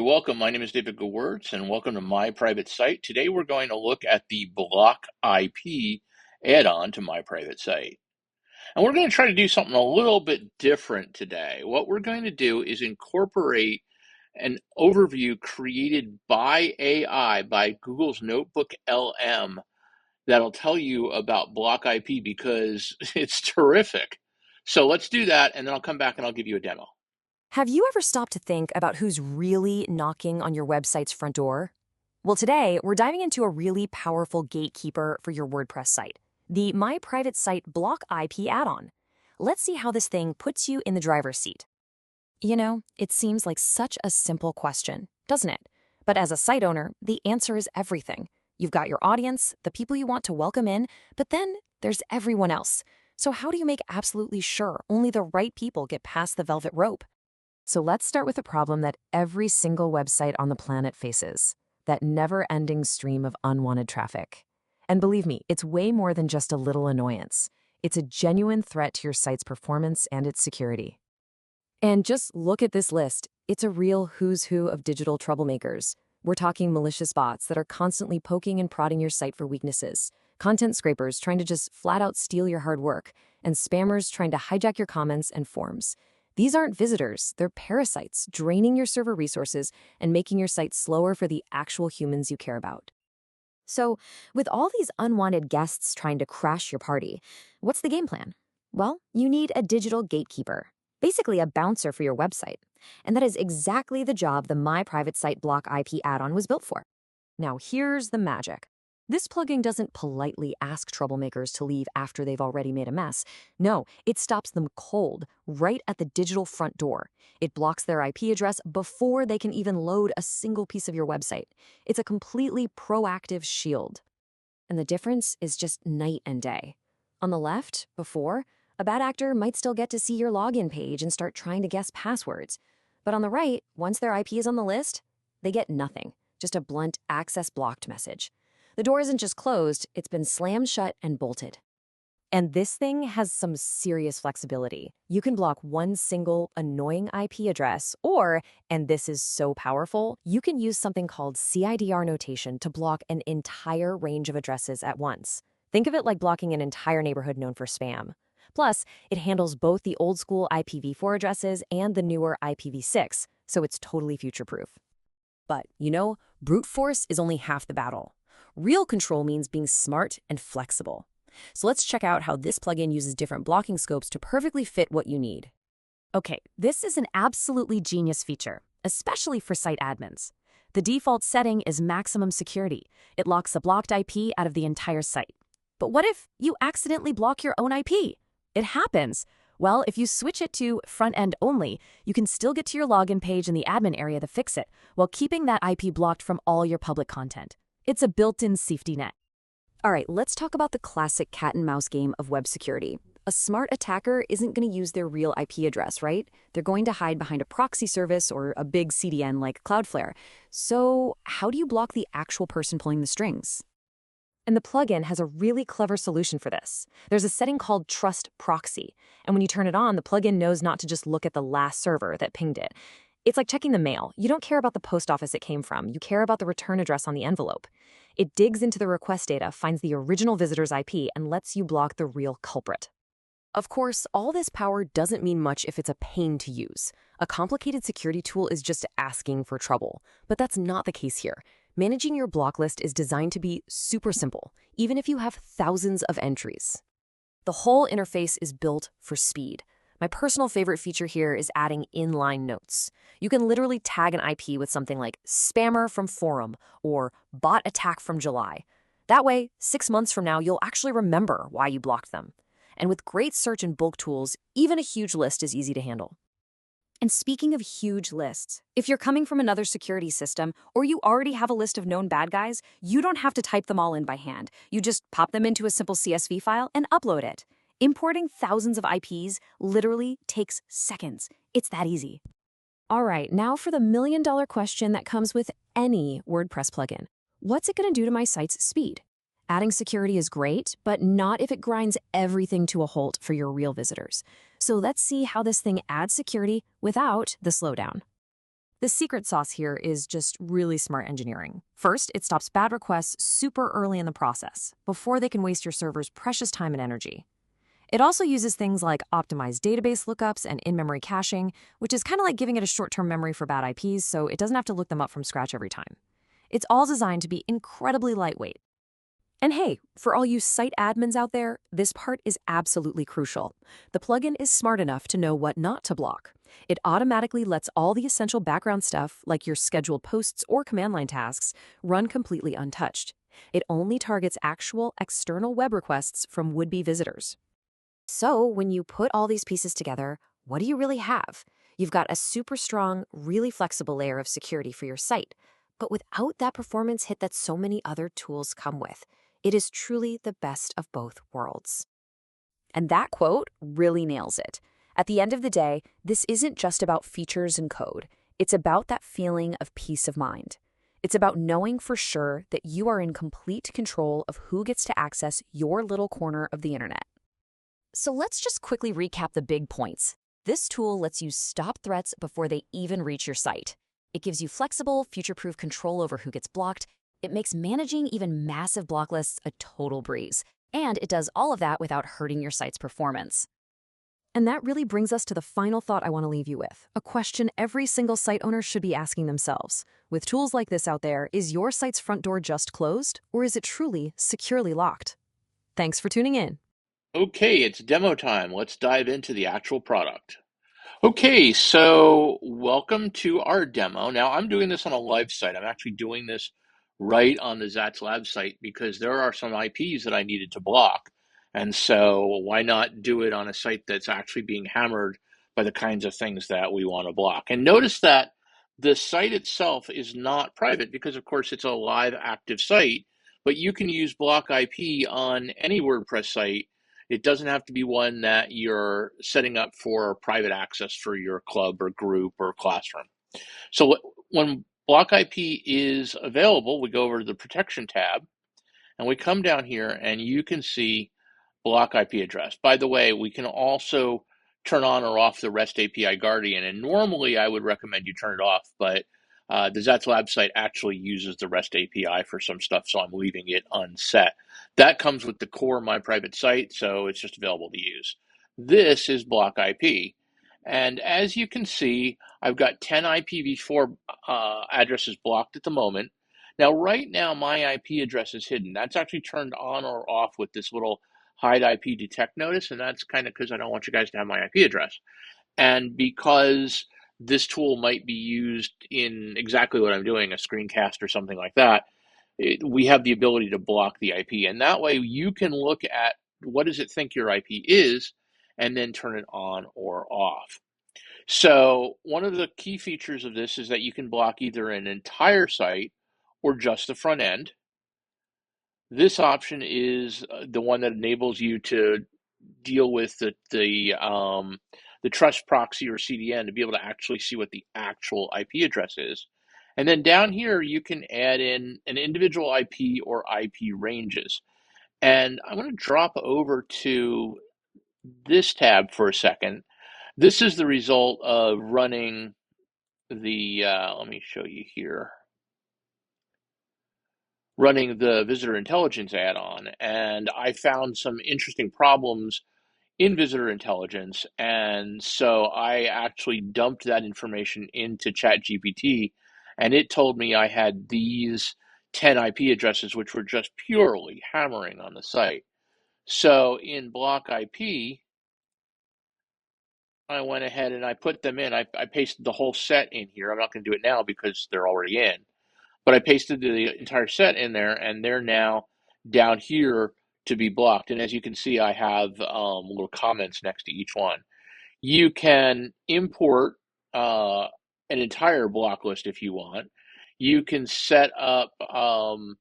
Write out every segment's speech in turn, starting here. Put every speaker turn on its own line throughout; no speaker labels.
welcome. My name is David Gewirtz, and welcome to My Private Site. Today we're going to look at the Block IP add-on to My Private Site. And we're going to try to do something a little bit different today. What we're going to do is incorporate an overview created by AI, by Google's Notebook LM, that'll tell you about Block IP because it's terrific. So let's do that, and then I'll come back and I'll give you a demo.
Have you ever stopped to think about who's really knocking on your website's front door? Well, today we're diving into a really powerful gatekeeper for your WordPress site, the My Private Site Block IP add-on. Let's see how this thing puts you in the driver's seat. You know, it seems like such a simple question, doesn't it? But as a site owner, the answer is everything. You've got your audience, the people you want to welcome in, but then there's everyone else. So how do you make absolutely sure only the right people get past the velvet rope? So let's start with a problem that every single website on the planet faces, that never-ending stream of unwanted traffic. And believe me, it's way more than just a little annoyance. It's a genuine threat to your site's performance and its security. And just look at this list. It's a real who's who of digital troublemakers. We're talking malicious bots that are constantly poking and prodding your site for weaknesses, content scrapers trying to just flat out steal your hard work, and spammers trying to hijack your comments and forms. These aren't visitors, they're parasites, draining your server resources and making your site slower for the actual humans you care about. So, with all these unwanted guests trying to crash your party, what's the game plan? Well, you need a digital gatekeeper, basically a bouncer for your website. And that is exactly the job the My Private Site Block IP add-on was built for. Now, here's the magic. This plugin doesn't politely ask troublemakers to leave after they've already made a mess. No, it stops them cold, right at the digital front door. It blocks their IP address before they can even load a single piece of your website. It's a completely proactive shield. And the difference is just night and day. On the left, before, a bad actor might still get to see your login page and start trying to guess passwords. But on the right, once their IP is on the list, they get nothing, just a blunt access blocked message. The door isn't just closed, it's been slammed shut and bolted. And this thing has some serious flexibility. You can block one single annoying IP address, or, and this is so powerful, you can use something called CIDR notation to block an entire range of addresses at once. Think of it like blocking an entire neighborhood known for spam. Plus, it handles both the old school IPv4 addresses and the newer IPv6, so it's totally future-proof. But, you know, brute force is only half the battle. Real control means being smart and flexible. So let's check out how this plugin uses different blocking scopes to perfectly fit what you need. Okay, this is an absolutely genius feature, especially for site admins. The default setting is maximum security. It locks the blocked IP out of the entire site. But what if you accidentally block your own IP? It happens. Well, if you switch it to front end only, you can still get to your login page in the admin area to fix it, while keeping that IP blocked from all your public content. It's a built-in safety net. All right, let's talk about the classic cat and mouse game of web security. A smart attacker isn't going to use their real IP address, right? They're going to hide behind a proxy service or a big CDN like Cloudflare. So how do you block the actual person pulling the strings? And the plugin has a really clever solution for this. There's a setting called Trust Proxy, and when you turn it on, the plugin knows not to just look at the last server that pinged it. It's like checking the mail. You don't care about the post office it came from. You care about the return address on the envelope. It digs into the request data, finds the original visitor's IP, and lets you block the real culprit. Of course, all this power doesn't mean much if it's a pain to use. A complicated security tool is just asking for trouble. But that's not the case here. Managing your block list is designed to be super simple, even if you have thousands of entries. The whole interface is built for speed. My personal favorite feature here is adding inline notes. You can literally tag an IP with something like spammer from forum or bot attack from July. That way, 6 months from now, you'll actually remember why you blocked them. And with great search and bulk tools, even a huge list is easy to handle. And speaking of huge lists, if you're coming from another security system or you already have a list of known bad guys, you don't have to type them all in by hand. You just pop them into a simple CSV file and upload it. Importing thousands of IPs literally takes seconds. It's that easy. All right, now for the million-dollar question that comes with any WordPress plugin. What's it going to do to my site's speed? Adding security is great, but not if it grinds everything to a halt for your real visitors. So let's see how this thing adds security without the slowdown. The secret sauce here is just really smart engineering. First, it stops bad requests super early in the process, before they can waste your server's precious time and energy. It also uses things like optimized database lookups and in-memory caching, which is kind of like giving it a short-term memory for bad IPs, so it doesn't have to look them up from scratch every time. It's all designed to be incredibly lightweight. And hey, for all you site admins out there, this part is absolutely crucial. The plugin is smart enough to know what not to block. It automatically lets all the essential background stuff, like your scheduled posts or command line tasks, run completely untouched. It only targets actual external web requests from would-be visitors. So, when you put all these pieces together, what do you really have? You've got a super strong, really flexible layer of security for your site, but without that performance hit that so many other tools come with. It is truly the best of both worlds. And that quote really nails it. At the end of the day, this isn't just about features and code. It's about that feeling of peace of mind. It's about knowing for sure that you are in complete control of who gets to access your little corner of the internet. So let's just quickly recap the big points. This tool lets you stop threats before they even reach your site. It gives you flexible, future-proof control over who gets blocked. It makes managing even massive block lists a total breeze. And it does all of that without hurting your site's performance. And that really brings us to the final thought I want to leave you with, a question every single site owner should be asking themselves. With tools like this out there, is your site's front door just closed, or is it truly securely locked? Thanks for tuning in.
Okay, it's demo time. Let's dive into the actual product. Okay, so welcome to our demo. Now, I'm doing this on a live site. I'm actually doing this right on the Zats Lab site because there are some IPs that I needed to block. And so why not do it on a site that's actually being hammered by the kinds of things that we want to block? And notice that the site itself is not private because, of course, it's a live active site, but you can use block IP on any WordPress site. It doesn't have to be one that you're setting up for private access for your club or group or classroom. So when block IP is available, we go over to the protection tab and we come down here and you can see block IP address. By the way, we can also turn on or off the REST API Guardian. And normally I would recommend you turn it off, but the Zats Lab site actually uses the REST API for some stuff, so I'm leaving it unset. That comes with the core My Private Site, so it's just available to use. This is block IP. And as you can see, I've got 10 IPv4 addresses blocked at the moment. Now, right now, my IP address is hidden. That's actually turned on or off with this little hide IP detect notice, and that's kind of because I don't want you guys to have my IP address. And because this tool might be used in exactly what I'm doing, a screencast or something like that, we have the ability to block the IP. And that way you can look at what does it think your IP is, and then turn it on or off. So one of the key features of this is that you can block either an entire site or just the front end. This option is the one that enables you to deal with the trust proxy or CDN to be able to actually see what the actual IP address is. And then down here, you can add in an individual IP or IP ranges. And I'm going to drop over to this tab for a second. This is the result of running let me show you here, running the Visitor Intelligence add-on. And I found some interesting problems in Visitor Intelligence. And so I actually dumped that information into ChatGPT, and it told me I had these 10 IP addresses, which were just purely hammering on the site. So in block IP, I went ahead and I put them in. I pasted the whole set in here. I'm not going to do it now because they're already in, but I pasted the entire set in there, and they're now down here to be blocked. And as you can see, I have little comments next to each one. You can import an entire block list if you want. You can set up an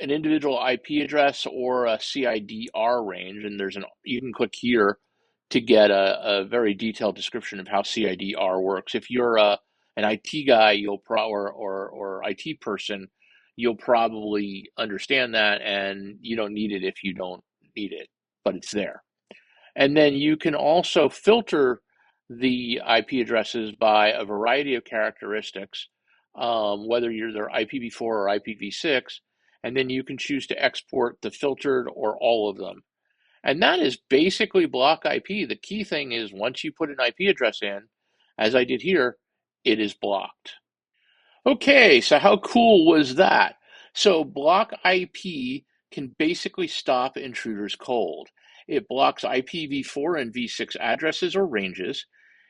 individual IP address or a CIDR range, and you can click here to get a very detailed description of how CIDR works. If you're an IT guy, or IT person, you'll probably understand that, and you don't need it if you don't need it, but it's there. And then you can also filter the IP addresses by a variety of characteristics, whether they're IPv4 or IPv6, and then you can choose to export the filtered or all of them. And that is basically block IP. The key thing is once you put an IP address in, as I did here, it is blocked. Okay, so how cool was that? So block IP can basically stop intruders cold. It blocks IPv4 and v6 addresses or ranges.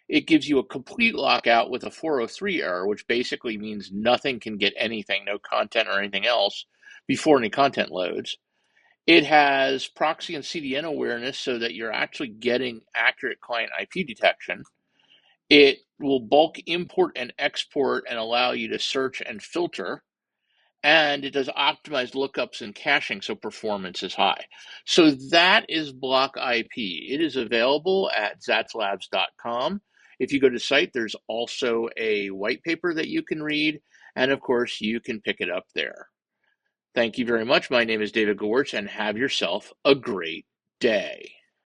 It gives you a complete lockout with a 403 error, which basically means nothing can get anything, no content or anything else, before any content loads. It has proxy and CDN awareness so that you're actually getting accurate client IP detection. It will bulk import and export and allow you to search and filter. And it does optimized lookups and caching, so performance is high. So that is Block IP. It is available at zatslabs.com. If you go to the site, there's also a white paper that you can read. And of course, you can pick it up there. Thank you very much. My name is David Gewirtz, and have yourself a great day.